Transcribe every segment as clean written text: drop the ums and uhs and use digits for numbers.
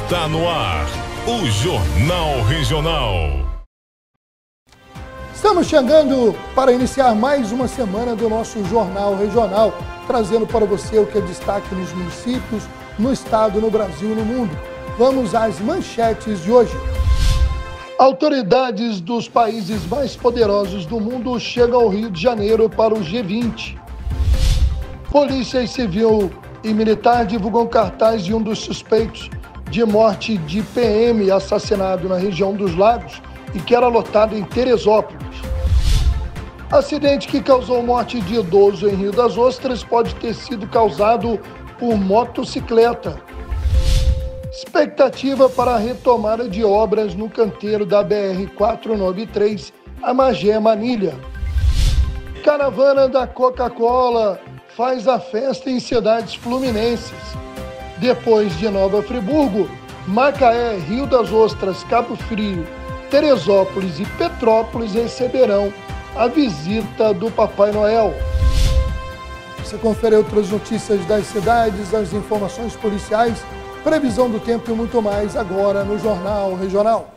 Está no ar, o Jornal Regional. Estamos chegando para iniciar mais uma semana do nosso Jornal Regional, trazendo para você o que é destaque nos municípios, no estado, no Brasil e no mundo. Vamos às manchetes de hoje. Autoridades dos países mais poderosos do mundo chegam ao Rio de Janeiro para o G20. Polícia Civil e Militar divulgam cartaz de um dos suspeitos de morte de PM assassinado na região dos Lagos e que era lotado em Teresópolis. Acidente que causou morte de idoso em Rio das Ostras pode ter sido causado por motocicleta. Expectativa para a retomada de obras no canteiro da BR-493, a Magé Manilha. Caravana da Coca-Cola faz a festa em cidades fluminenses. Depois de Nova Friburgo, Macaé, Rio das Ostras, Cabo Frio, Teresópolis e Petrópolis receberão a visita do Papai Noel. Você confere outras notícias das cidades, as informações policiais, previsão do tempo e muito mais agora no Jornal Regional.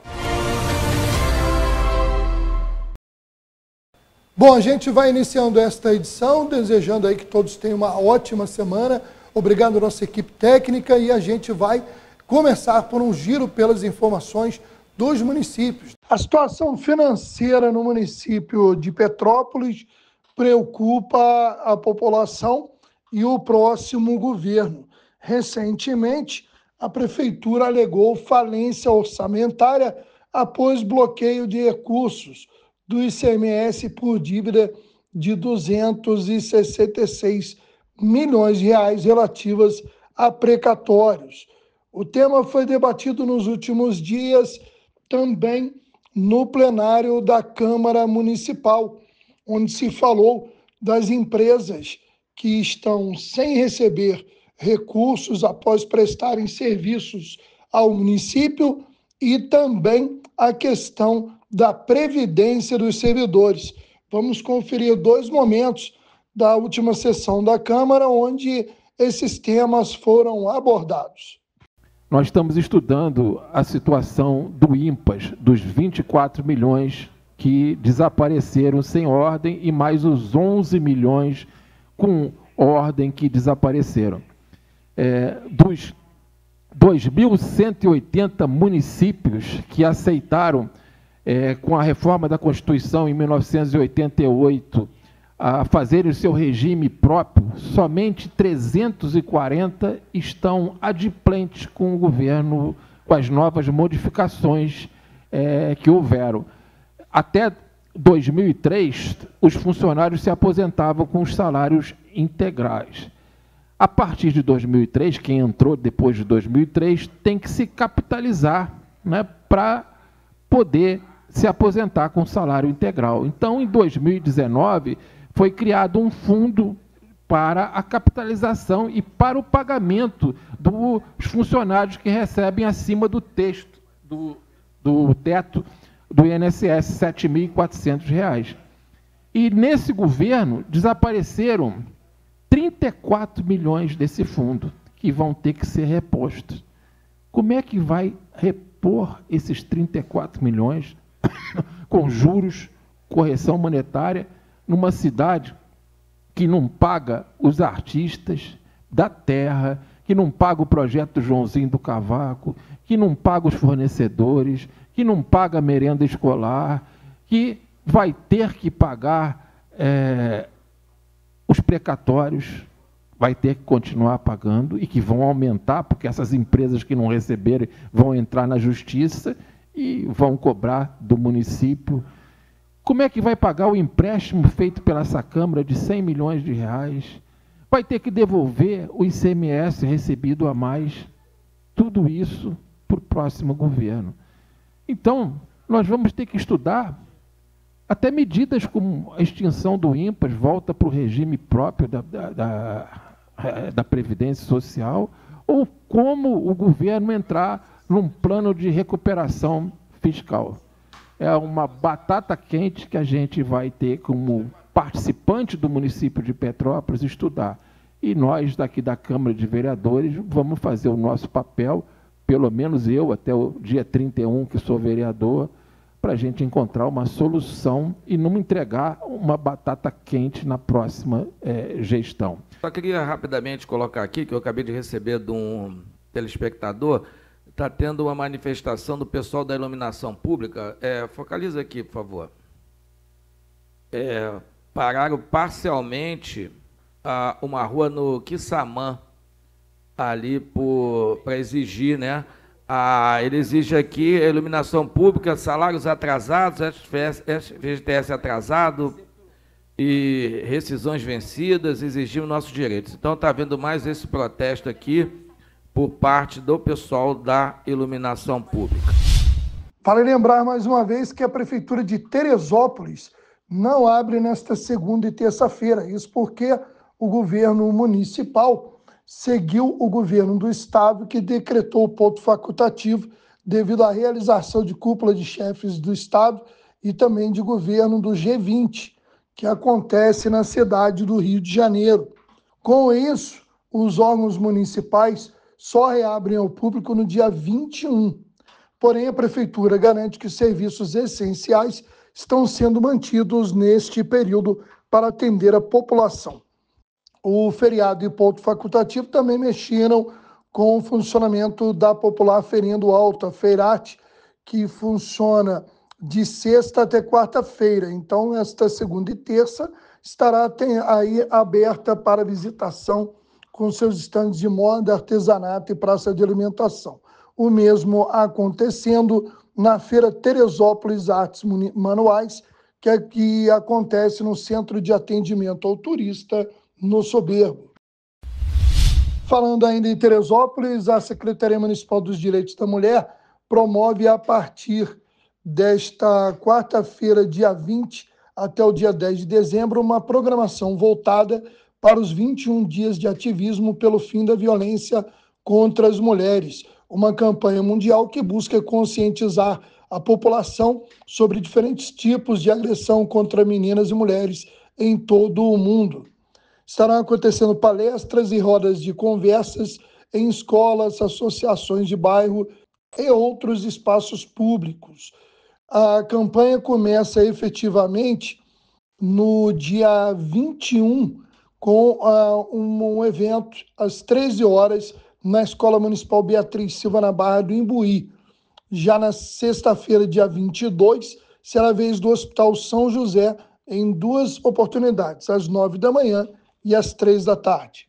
Bom, a gente vai iniciando esta edição, desejando aí que todos tenham uma ótima semana. Obrigado à nossa equipe técnica e a gente vai começar por um giro pelas informações dos municípios. A situação financeira no município de Petrópolis preocupa a população e o próximo governo. Recentemente, a prefeitura alegou falência orçamentária após bloqueio de recursos do ICMS por dívida de 266 milhões de reais relativas a precatórios. O tema foi debatido nos últimos dias também no plenário da Câmara Municipal, onde se falou das empresas que estão sem receber recursos após prestarem serviços ao município e também a questão da previdência dos servidores. Vamos conferir dois momentos da última sessão da Câmara, onde esses temas foram abordados. Nós estamos estudando a situação do IMPAS, dos 24 milhões que desapareceram sem ordem e mais os 11 milhões com ordem que desapareceram. Dos 2.180 municípios que aceitaram, com a reforma da Constituição em 1988, a fazerem o seu regime próprio, somente 340 estão adimplentes com o governo, com as novas modificações que houveram. Até 2003, os funcionários se aposentavam com os salários integrais. A partir de 2003, quem entrou depois de 2003 tem que se capitalizar, né, para poder se aposentar com salário integral. Então, em 2019, foi criado um fundo para a capitalização e para o pagamento dos funcionários que recebem acima do teto do INSS, R$ 7.400. E nesse governo desapareceram 34 milhões desse fundo, que vão ter que ser repostos. Como é que vai repor esses 34 milhões com juros, correção monetária, numa cidade que não paga os artistas da terra, que não paga o projeto Joãozinho do Cavaco, que não paga os fornecedores, que não paga a merenda escolar, que vai ter que pagar os precatórios, vai ter que continuar pagando e que vão aumentar, porque essas empresas que não receberem vão entrar na justiça e vão cobrar do município. Como é que vai pagar o empréstimo feito pela essa Câmara de 100 milhões de reais? Vai ter que devolver o ICMS recebido a mais. Tudo isso para o próximo governo. Então, nós vamos ter que estudar até medidas como a extinção do IMPAS, volta para o regime próprio da Previdência Social, ou como o governo entrar num plano de recuperação fiscal. É uma batata quente que a gente vai ter como participante do município de Petrópolis estudar. E nós, daqui da Câmara de Vereadores, vamos fazer o nosso papel pelo menos eu, até o dia 31, que sou vereador, para a gente encontrar uma solução e não entregar uma batata quente na próxima gestão. Só queria rapidamente colocar aqui, que eu acabei de receber de um telespectador, está tendo uma manifestação do pessoal da iluminação pública. Focaliza aqui, por favor. Pararam parcialmente uma rua no Quissamã, ali para exigir, né? Ele exige aqui a iluminação pública, salários atrasados, FGTS atrasado e rescisões vencidas, exigimos nossos direitos. Então, está havendo mais esse protesto aqui por parte do pessoal da iluminação pública. Vale lembrar mais uma vez que a Prefeitura de Teresópolis não abre nesta segunda e terça-feira. Isso porque o governo municipal seguiu o governo do estado, que decretou o ponto facultativo devido à realização de cúpula de chefes do estado e também de governo do G20, que acontece na cidade do Rio de Janeiro. Com isso, os órgãos municipais só reabrem ao público no dia 21. Porém, a Prefeitura garante que os serviços essenciais estão sendo mantidos neste período para atender a população. O feriado e ponto facultativo também mexeram com o funcionamento da popular Feirinha do Alto, a Feirate, que funciona de sexta até quarta-feira. Então, esta segunda e terça estará aí aberta para visitação com seus estandes de moda, artesanato e praça de alimentação. O mesmo acontecendo na Feira Teresópolis Artes Manuais, que acontece no Centro de Atendimento ao Turista, no Soberbo. Falando ainda em Teresópolis, a Secretaria Municipal dos Direitos da Mulher promove a partir desta quarta-feira, dia 20, até o dia 10 de dezembro, uma programação voltada para os 21 dias de ativismo pelo fim da violência contra as mulheres, uma campanha mundial que busca conscientizar a população sobre diferentes tipos de agressão contra meninas e mulheres em todo o mundo. Estarão acontecendo palestras e rodas de conversas em escolas, associações de bairro e outros espaços públicos. A campanha começa efetivamente no dia 21, com um evento às 13 horas na Escola Municipal Beatriz Silva, na Barra do Imbuí. Já na sexta-feira, dia 22, será a vez do Hospital São José, em duas oportunidades, às 9 da manhã e às 3 da tarde.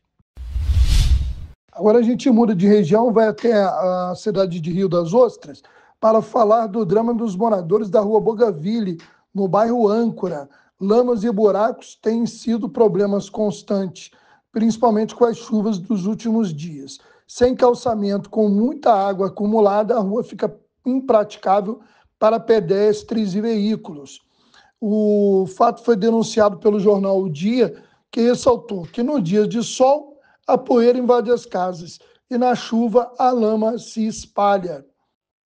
Agora a gente muda de região, vai até a cidade de Rio das Ostras para falar do drama dos moradores da Rua Bougainville, no bairro Âncora. Lamas e buracos têm sido problemas constantes, principalmente com as chuvas dos últimos dias. Sem calçamento, com muita água acumulada, a rua fica impraticável para pedestres e veículos. O fato foi denunciado pelo jornal O Dia, que ressaltou que no dia de sol, a poeira invade as casas e na chuva a lama se espalha.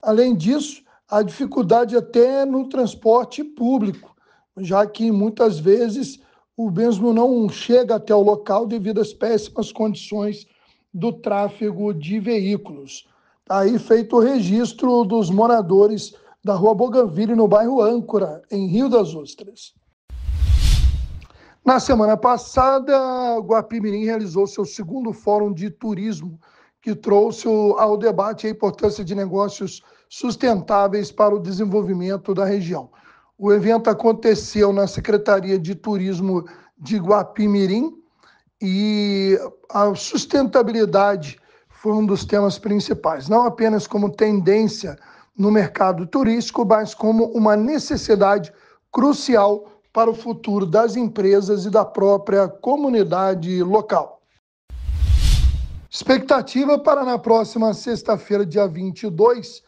Além disso, há dificuldade até no transporte público, já que muitas vezes o mesmo não chega até o local devido às péssimas condições do tráfego de veículos. Aí feito o registro dos moradores da Rua Bougainville, no bairro Âncora, em Rio das Ostras. Na semana passada, Guapimirim realizou seu segundo Fórum de Turismo, que trouxe ao debate a importância de negócios sustentáveis para o desenvolvimento da região. O evento aconteceu na Secretaria de Turismo de Guapimirim e a sustentabilidade foi um dos temas principais, não apenas como tendência no mercado turístico, mas como uma necessidade crucial para o futuro das empresas e da própria comunidade local. Expectativa para na próxima sexta-feira, dia 22,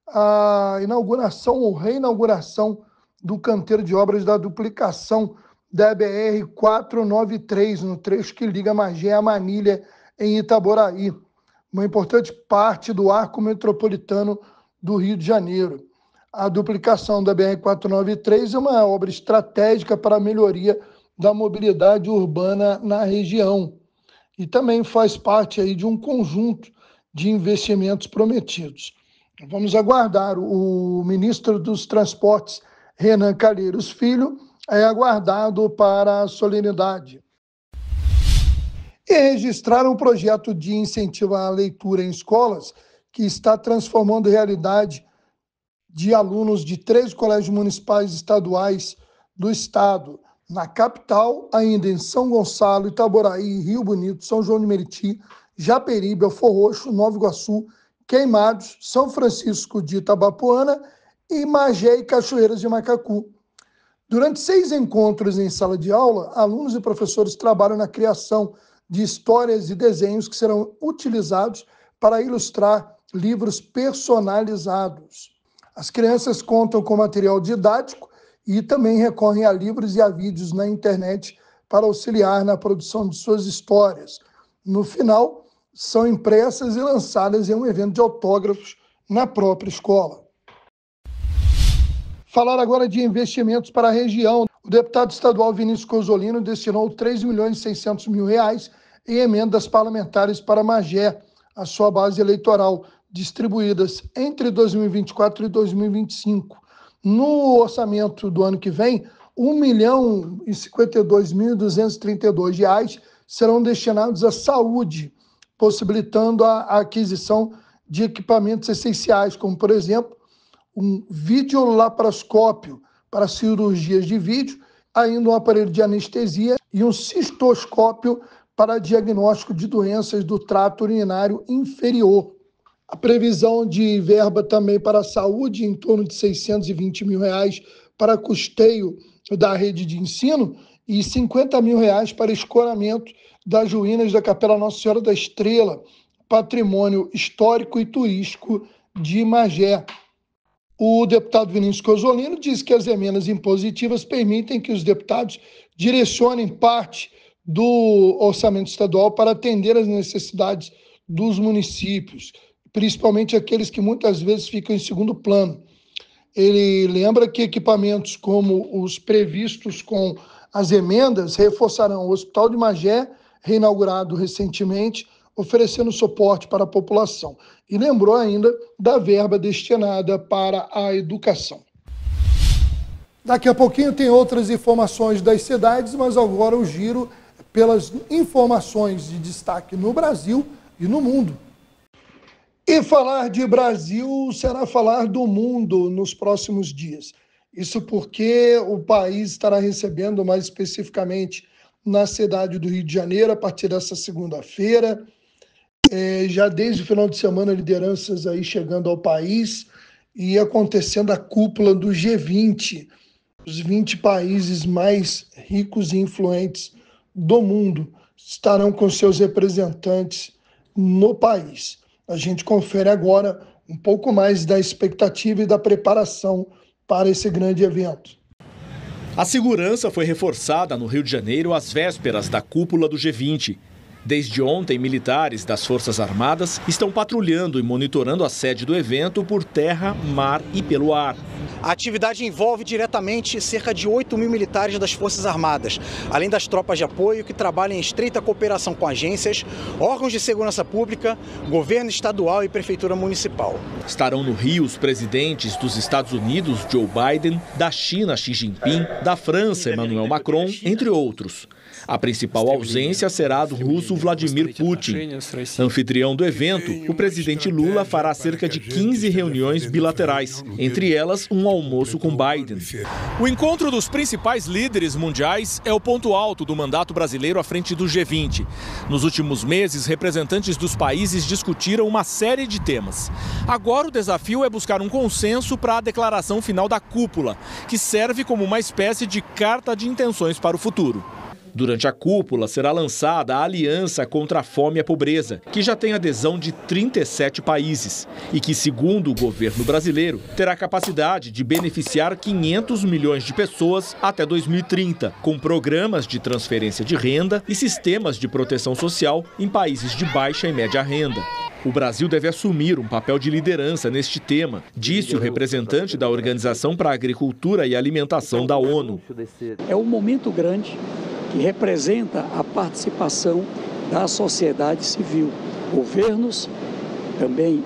a inauguração ou reinauguração do canteiro de obras da duplicação da BR-493, no trecho que liga Magé a Manilha, em Itaboraí, uma importante parte do arco metropolitano do Rio de Janeiro. A duplicação da BR-493 é uma obra estratégica para a melhoria da mobilidade urbana na região e também faz parte aí de um conjunto de investimentos prometidos. Vamos aguardar. O ministro dos Transportes, Renan Calheiros Filho, é aguardado para a solenidade. E registraram um projeto de incentivo à leitura em escolas que está transformando realidade de alunos de 13 colégios municipais estaduais do estado. Na capital, ainda em São Gonçalo, Itaboraí, Rio Bonito, São João de Meriti, Japeri, Belfor Roxo, Nova Iguaçu, Queimados, São Francisco de Itabapoana e Magé e Cachoeiras de Macacu. Durante 6 encontros em sala de aula, alunos e professores trabalham na criação de histórias e desenhos que serão utilizados para ilustrar livros personalizados. As crianças contam com material didático e também recorrem a livros e a vídeos na internet para auxiliar na produção de suas histórias. No final, são impressas e lançadas em um evento de autógrafos na própria escola. Falar agora de investimentos para a região. O deputado estadual Vinícius Cozzolino destinou R$ 3.600.000 em emendas parlamentares para Magé, a sua base eleitoral, distribuídas entre 2024 e 2025. No orçamento do ano que vem, R$ 1.052.232 serão destinados à saúde, possibilitando a aquisição de equipamentos essenciais, como, por exemplo, um videolaparoscópio para cirurgias de vídeo, ainda um aparelho de anestesia e um cistoscópio para diagnóstico de doenças do trato urinário inferior. A previsão de verba também para a saúde, em torno de R$ 620 mil para custeio da rede de ensino e R$ 50 mil para escoramento das ruínas da Capela Nossa Senhora da Estrela, patrimônio histórico e turístico de Magé. O deputado Vinícius Cozzolino diz que as emendas impositivas permitem que os deputados direcionem parte do orçamento estadual para atender às necessidades dos municípios, principalmente aqueles que muitas vezes ficam em segundo plano. Ele lembra que equipamentos como os previstos com as emendas reforçarão o Hospital de Magé, reinaugurado recentemente, oferecendo suporte para a população. E lembrou ainda da verba destinada para a educação. Daqui a pouquinho tem outras informações das cidades, mas agora o giro pelas informações de destaque no Brasil e no mundo. E falar de Brasil será falar do mundo nos próximos dias. Isso porque o país estará recebendo, mais especificamente na cidade do Rio de Janeiro, a partir dessa segunda-feira, já desde o final de semana, lideranças aí chegando ao país e acontecendo a cúpula do G20, os 20 países mais ricos e influentes do mundo estarão com seus representantes no país. A gente confere agora um pouco mais da expectativa e da preparação para esse grande evento. A segurança foi reforçada no Rio de Janeiro às vésperas da cúpula do G20. Desde ontem, militares das Forças Armadas estão patrulhando e monitorando a sede do evento por terra, mar e pelo ar. A atividade envolve diretamente cerca de 8 mil militares das Forças Armadas, além das tropas de apoio que trabalham em estreita cooperação com agências, órgãos de segurança pública, governo estadual e prefeitura municipal. Estarão no Rio os presidentes dos Estados Unidos, Joe Biden, da China, Xi Jinping, da França, Emmanuel Macron, entre outros. A principal ausência será a do russo Vladimir Putin. Anfitrião do evento, o presidente Lula fará cerca de 15 reuniões bilaterais, entre elas um almoço com Biden. O encontro dos principais líderes mundiais é o ponto alto do mandato brasileiro à frente do G20. Nos últimos meses, representantes dos países discutiram uma série de temas. Agora o desafio é buscar um consenso para a declaração final da cúpula, que serve como uma espécie de carta de intenções para o futuro. Durante a cúpula será lançada a Aliança contra a Fome e a Pobreza, que já tem adesão de 37 países e que, segundo o governo brasileiro, terá capacidade de beneficiar 500 milhões de pessoas até 2030, com programas de transferência de renda e sistemas de proteção social em países de baixa e média renda. O Brasil deve assumir um papel de liderança neste tema, disse o representante da Organização para a Agricultura e Alimentação da ONU. É um momento grande que representa a participação da sociedade civil, governos, também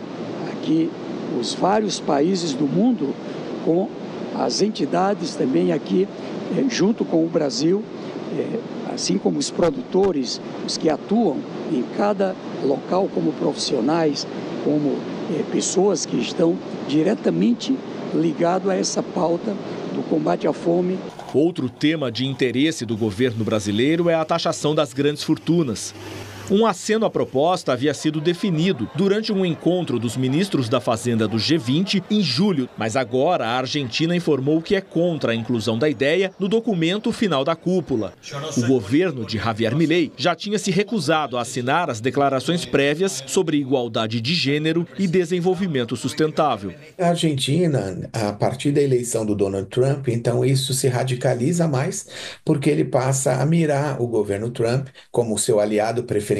aqui os vários países do mundo, com as entidades também aqui, junto com o Brasil, assim como os produtores, os que atuam em cada local como profissionais, como pessoas que estão diretamente ligados a essa pauta do combate à fome. Outro tema de interesse do governo brasileiro é a taxação das grandes fortunas. Um aceno à proposta havia sido definido durante um encontro dos ministros da Fazenda do G20 em julho, mas agora a Argentina informou que é contra a inclusão da ideia no documento final da cúpula. O governo de Javier Milei já tinha se recusado a assinar as declarações prévias sobre igualdade de gênero e desenvolvimento sustentável. A Argentina, a partir da eleição do Donald Trump, então isso se radicaliza mais, porque ele passa a mirar o governo Trump como seu aliado preferencial,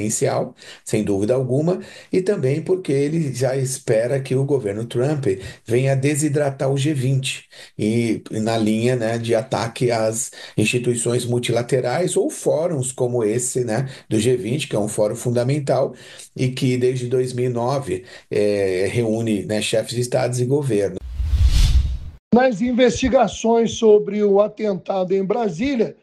sem dúvida alguma, e também porque ele já espera que o governo Trump venha desidratar o G20 e na linha, né, de ataque às instituições multilaterais ou fóruns como esse, né, do G20, que é um fórum fundamental e que desde 2009 reúne, né, chefes de estados e governo. Nas investigações sobre o atentado em Brasília,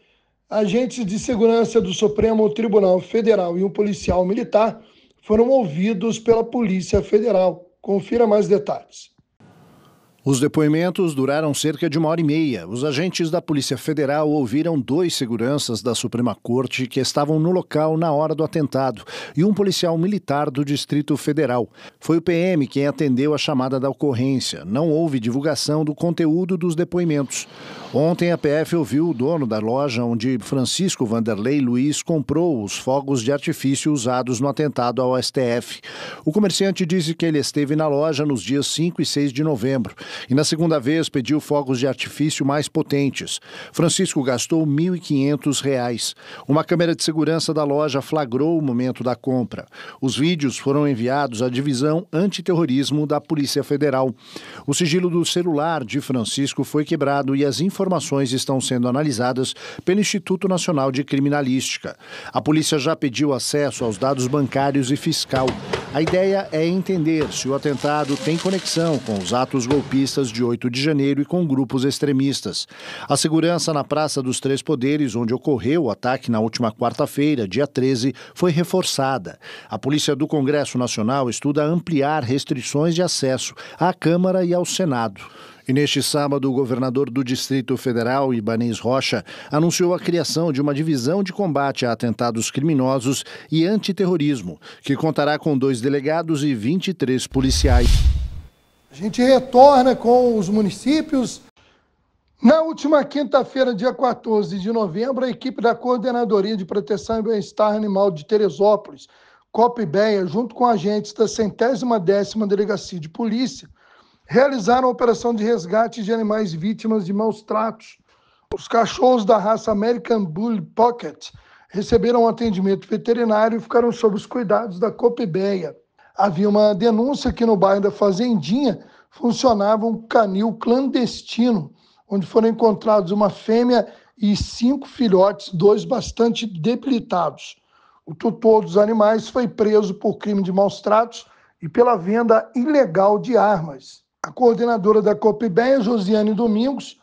agentes de segurança do Supremo Tribunal Federal e um policial militar foram ouvidos pela Polícia Federal. Confira mais detalhes. Os depoimentos duraram cerca de 1h30. Os agentes da Polícia Federal ouviram 2 seguranças da Suprema Corte que estavam no local na hora do atentado e um policial militar do Distrito Federal. Foi o PM quem atendeu a chamada da ocorrência. Não houve divulgação do conteúdo dos depoimentos. Ontem a PF ouviu o dono da loja onde Francisco Vanderlei Luiz comprou os fogos de artifício usados no atentado ao STF. O comerciante disse que ele esteve na loja nos dias 5 e 6 de novembro e na segunda vez pediu fogos de artifício mais potentes. Francisco gastou R$ 1.500. Uma câmera de segurança da loja flagrou o momento da compra. Os vídeos foram enviados à Divisão Antiterrorismo da Polícia Federal. O sigilo do celular de Francisco foi quebrado e as informações estão sendo analisadas pelo Instituto Nacional de Criminalística. A polícia já pediu acesso aos dados bancários e fiscal. A ideia é entender se o atentado tem conexão com os atos golpistas de 8 de janeiro e com grupos extremistas. A segurança na Praça dos Três Poderes, onde ocorreu o ataque na última quarta-feira, dia 13, foi reforçada. A Polícia do Congresso Nacional estuda ampliar restrições de acesso à Câmara e ao Senado. E neste sábado, o governador do Distrito Federal, Ibanez Rocha, anunciou a criação de uma divisão de combate a atentados criminosos e antiterrorismo, que contará com 2 delegados e 23 policiais. A gente retorna com os municípios. Na última quinta-feira, dia 14 de novembro, a equipe da Coordenadoria de Proteção e Bem-Estar Animal de Teresópolis, COPBEA, junto com agentes da 110ª Delegacia de Polícia, realizaram a operação de resgate de animais vítimas de maus tratos. Os cachorros da raça American Bully Pocket receberam um atendimento veterinário e ficaram sob os cuidados da COPBEA. Havia uma denúncia que no bairro da Fazendinha funcionava um canil clandestino, onde foram encontrados uma fêmea e 5 filhotes, 2 bastante debilitados. O tutor dos animais foi preso por crime de maus tratos e pela venda ilegal de armas. A coordenadora da COPBEA, Josiane Domingos,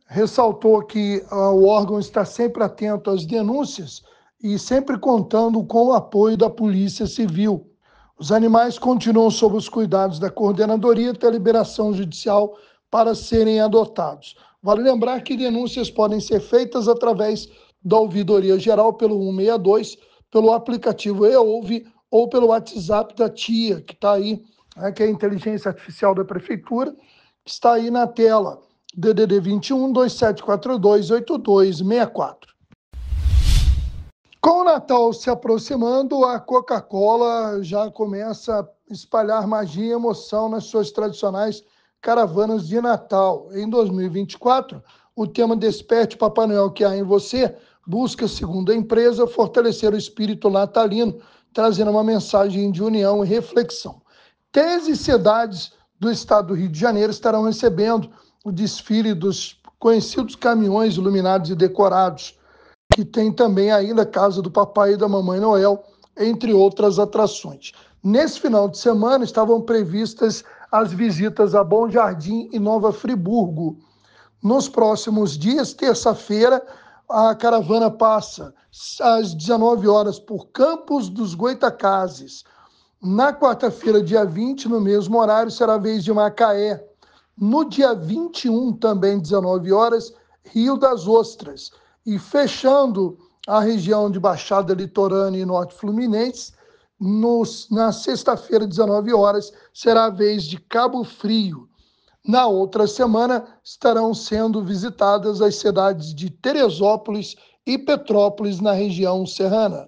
ressaltou que o órgão está sempre atento às denúncias e sempre contando com o apoio da Polícia Civil. Os animais continuam sob os cuidados da coordenadoria até a liberação judicial para serem adotados. Vale lembrar que denúncias podem ser feitas através da Ouvidoria Geral pelo 162, pelo aplicativo eOuve ou pelo WhatsApp da TIA, que está aí, que é a inteligência artificial da Prefeitura, que está aí na tela, DDD 21 2742 8264. Com o Natal se aproximando, a Coca-Cola já começa a espalhar magia e emoção nas suas tradicionais caravanas de Natal. Em 2024, o tema Desperte Papai Noel que há em você busca, segundo a empresa, fortalecer o espírito natalino, trazendo uma mensagem de união e reflexão. 13 cidades do estado do Rio de Janeiro estarão recebendo o desfile dos conhecidos caminhões iluminados e decorados, que tem também ainda a casa do Papai e da Mamãe Noel, entre outras atrações. Nesse final de semana estavam previstas as visitas a Bom Jardim e Nova Friburgo. Nos próximos dias, terça-feira, a caravana passa às 19 horas por Campos dos Goitacazes. Na quarta-feira, dia 20, no mesmo horário, será a vez de Macaé. No dia 21, também 19 horas, Rio das Ostras. E fechando a região de Baixada Litorânea e Norte Fluminense, na sexta-feira, 19 horas, será a vez de Cabo Frio. Na outra semana, estarão sendo visitadas as cidades de Teresópolis e Petrópolis, na região serrana.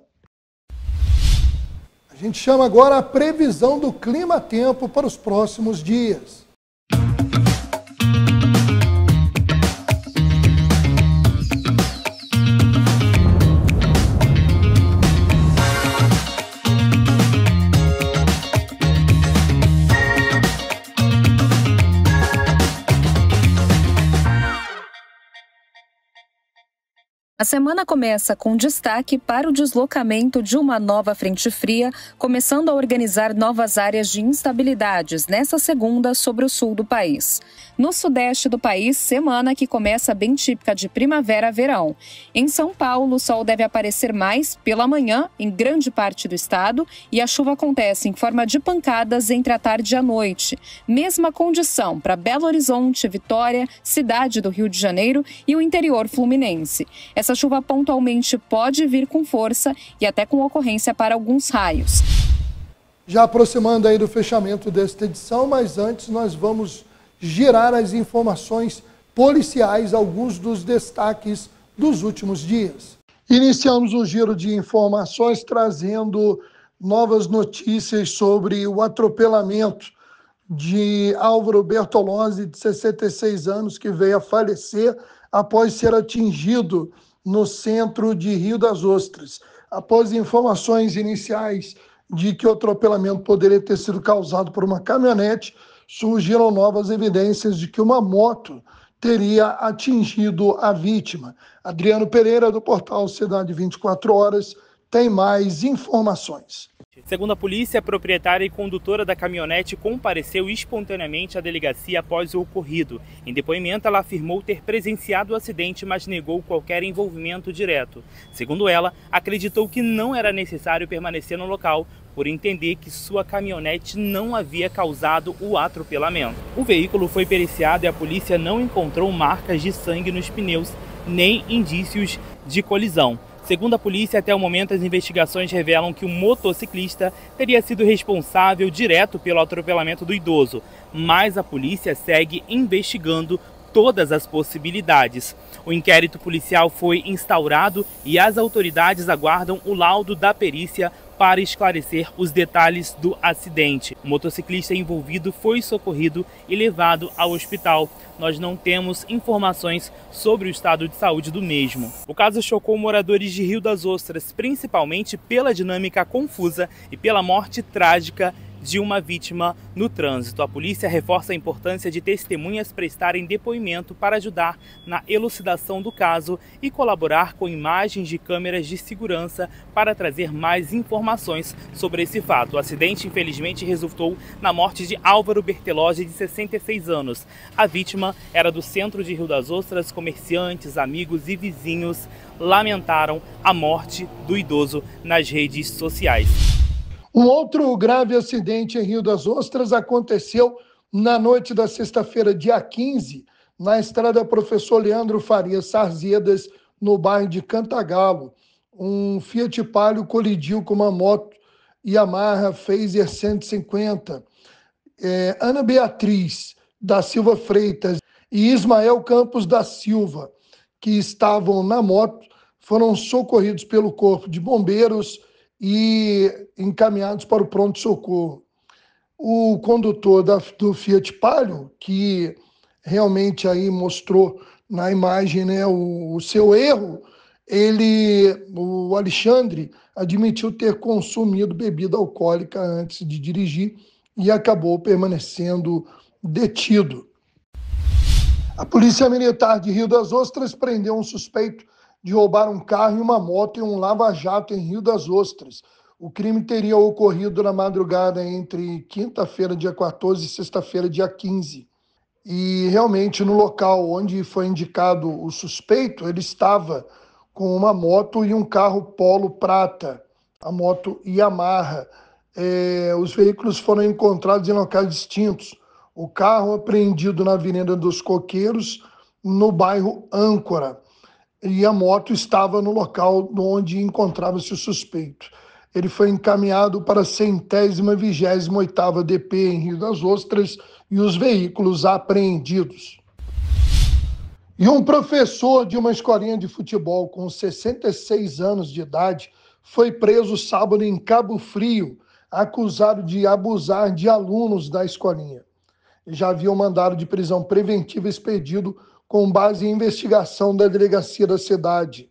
A gente chama agora a previsão do clima-tempo para os próximos dias. A semana começa com destaque para o deslocamento de uma nova frente fria, começando a organizar novas áreas de instabilidades nesta segunda sobre o sul do país. No sudeste do país, semana que começa bem típica de primavera-verão. Em São Paulo, o sol deve aparecer mais pela manhã em grande parte do estado e a chuva acontece em forma de pancadas entre a tarde e a noite. Mesma condição para Belo Horizonte, Vitória, cidade do Rio de Janeiro e o interior fluminense. Essa chuva pontualmente pode vir com força e até com ocorrência para alguns raios. Já aproximando aí do fechamento desta edição, mas antes nós vamos girar as informações policiais, alguns dos destaques dos últimos dias. Iniciamos um giro de informações trazendo novas notícias sobre o atropelamento de Álvaro Bertolozzi, de 66 anos, que veio a falecer após ser atingido no centro de Rio das Ostras. Após informações iniciais de que o atropelamento poderia ter sido causado por uma caminhonete, surgiram novas evidências de que uma moto teria atingido a vítima. Adriano Pereira, do portal Cidade 24 Horas, tem mais informações. Segundo a polícia, a proprietária e condutora da caminhonete compareceu espontaneamente à delegacia após o ocorrido. Em depoimento, ela afirmou ter presenciado o acidente, mas negou qualquer envolvimento direto. Segundo ela, acreditou que não era necessário permanecer no local, por entender que sua caminhonete não havia causado o atropelamento. O veículo foi periciado e a polícia não encontrou marcas de sangue nos pneus, nem indícios de colisão. Segundo a polícia, até o momento as investigações revelam que o motociclista teria sido responsável direto pelo atropelamento do idoso, mas a polícia segue investigando todas as possibilidades. O inquérito policial foi instaurado e as autoridades aguardam o laudo da perícia para esclarecer os detalhes do acidente. O motociclista envolvido foi socorrido e levado ao hospital. Nós não temos informações sobre o estado de saúde do mesmo. O caso chocou moradores de Rio das Ostras, principalmente pela dinâmica confusa e pela morte trágica de uma vítima no trânsito. A polícia reforça a importância de testemunhas prestarem depoimento para ajudar na elucidação do caso e colaborar com imagens de câmeras de segurança para trazer mais informações sobre esse fato. O acidente, infelizmente, resultou na morte de Álvaro Bertolozzi, de 66 anos. A vítima era do centro de Rio das Ostras. Comerciantes, amigos e vizinhos lamentaram a morte do idoso nas redes sociais. Um outro grave acidente em Rio das Ostras aconteceu na noite da sexta-feira, dia 15, na estrada Professor Leandro Farias Sarzedas, no bairro de Cantagalo. Um Fiat Palio colidiu com uma moto Yamaha Fazer 150. Ana Beatriz da Silva Freitas e Ismael Campos da Silva, que estavam na moto, foram socorridos pelo Corpo de Bombeiros e encaminhados para o pronto-socorro. O condutor do Fiat Palio, que realmente aí mostrou na imagem, né, o seu erro, o Alexandre admitiu ter consumido bebida alcoólica antes de dirigir e acabou permanecendo detido. A Polícia Militar de Rio das Ostras prendeu um suspeito de roubar um carro e uma moto em um lava-jato em Rio das Ostras. O crime teria ocorrido na madrugada entre quinta-feira, dia 14, e sexta-feira, dia 15. E realmente no local onde foi indicado o suspeito, ele estava com uma moto e um carro Polo prata, a moto Yamaha. Os veículos foram encontrados em locais distintos. O carro apreendido na Avenida dos Coqueiros, no bairro Âncora, e a moto estava no local onde encontrava-se o suspeito. Ele foi encaminhado para a 128ª DP em Rio das Ostras e os veículos apreendidos. E um professor de uma escolinha de futebol com 66 anos de idade foi preso sábado em Cabo Frio, acusado de abusar de alunos da escolinha. Já havia um mandado de prisão preventiva expedido com base em investigação da delegacia da cidade.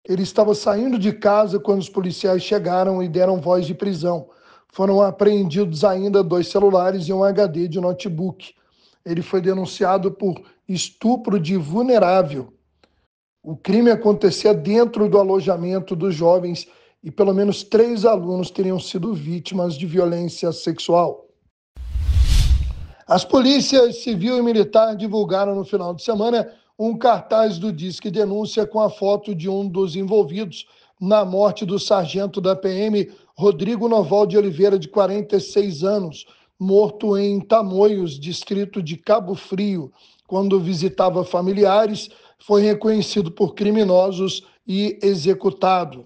Ele estava saindo de casa quando os policiais chegaram e deram voz de prisão. Foram apreendidos ainda 2 celulares e um HD de notebook. Ele foi denunciado por estupro de vulnerável. O crime acontecia dentro do alojamento dos jovens e pelo menos 3 alunos teriam sido vítimas de violência sexual. As polícias civil e militar divulgaram no final de semana um cartaz do Disque Denúncia com a foto de um dos envolvidos na morte do sargento da PM, Rodrigo Noval de Oliveira, de 46 anos, morto em Tamoios, distrito de Cabo Frio, quando visitava familiares, foi reconhecido por criminosos e executado.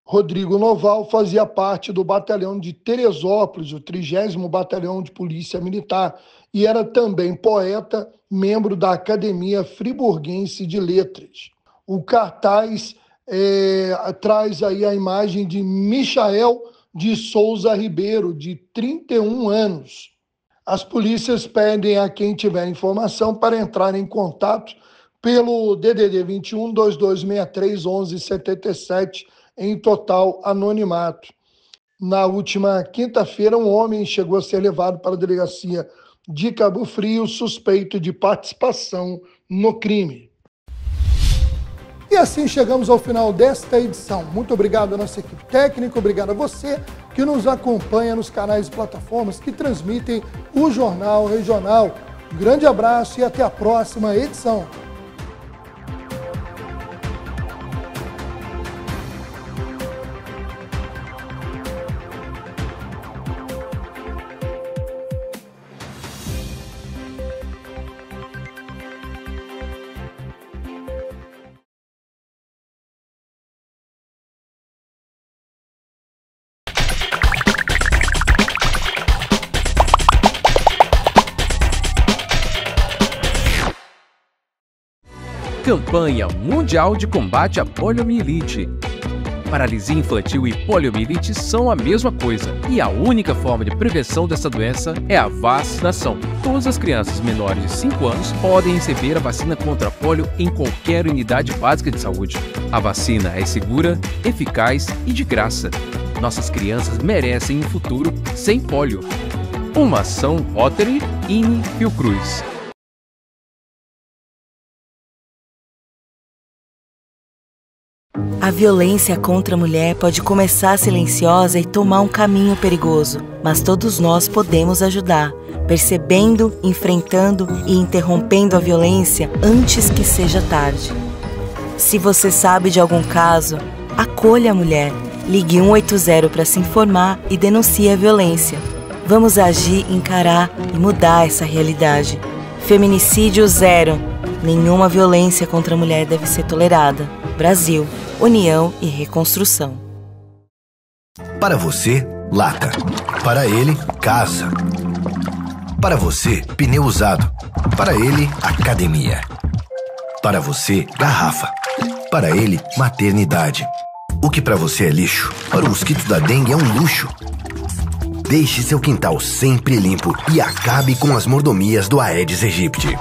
Rodrigo Noval fazia parte do batalhão de Teresópolis, o 30º Batalhão de Polícia Militar, e era também poeta, membro da Academia Friburguense de Letras. O cartaz traz aí a imagem de Michael de Souza Ribeiro, de 31 anos. As polícias pedem a quem tiver informação para entrar em contato pelo DDD 21 2263 1177, em total anonimato. Na última quinta-feira, um homem chegou a ser levado para a delegacia de Cabo Frio, suspeito de participação no crime. E assim chegamos ao final desta edição. Muito obrigado à nossa equipe técnica, obrigado a você que nos acompanha nos canais e plataformas que transmitem o Jornal Regional. Um grande abraço e até a próxima edição. Campanha Mundial de Combate à Poliomielite. Paralisia infantil e poliomielite são a mesma coisa, e a única forma de prevenção dessa doença é a vacinação. Todas as crianças menores de 5 anos podem receber a vacina contra a polio em qualquer unidade básica de saúde. A vacina é segura, eficaz e de graça. Nossas crianças merecem um futuro sem polio. Uma ação Rotary INE Fiocruz. A violência contra a mulher pode começar silenciosa e tomar um caminho perigoso, mas todos nós podemos ajudar, percebendo, enfrentando e interrompendo a violência antes que seja tarde. Se você sabe de algum caso, acolha a mulher, ligue 180 para se informar e denuncie a violência. Vamos agir, encarar e mudar essa realidade. Feminicídio zero. Nenhuma violência contra a mulher deve ser tolerada. Brasil, União e Reconstrução. Para você, lata. Para ele, casa. Para você, pneu usado. Para ele, academia. Para você, garrafa. Para ele, maternidade. O que para você é lixo, para o mosquito da dengue é um luxo. Deixe seu quintal sempre limpo e acabe com as mordomias do Aedes aegypti.